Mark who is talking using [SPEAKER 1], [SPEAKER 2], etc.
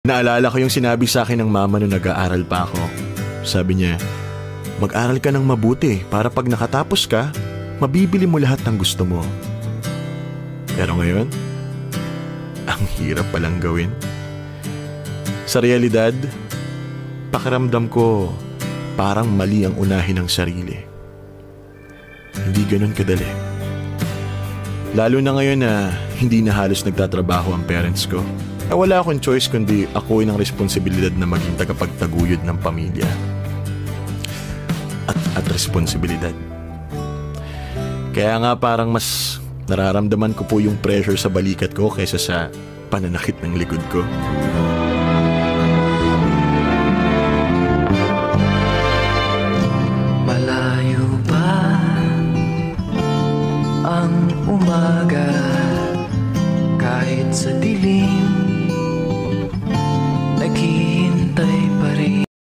[SPEAKER 1] Naalala ko yung sinabi sa akin ng mama nung nag-aaral pa ako. Sabi niya, mag-aral ka ng mabuti para pag nakatapos ka, mabibili mo lahat ng gusto mo. Pero ngayon, ang hirap palang gawin. Sa realidad, pakiramdam ko parang mali ang unahin ng sarili. Hindi ganun kadali. Lalo na ngayon na hindi na halos nagtatrabaho ang parents ko. Wala akong choice kundi akuin ang responsibilidad na maging tagapagtaguyod ng pamilya. At responsibilidad. Kaya nga parang mas nararamdaman ko po yung pressure sa balikat ko kaysa sa pananakit ng likod ko.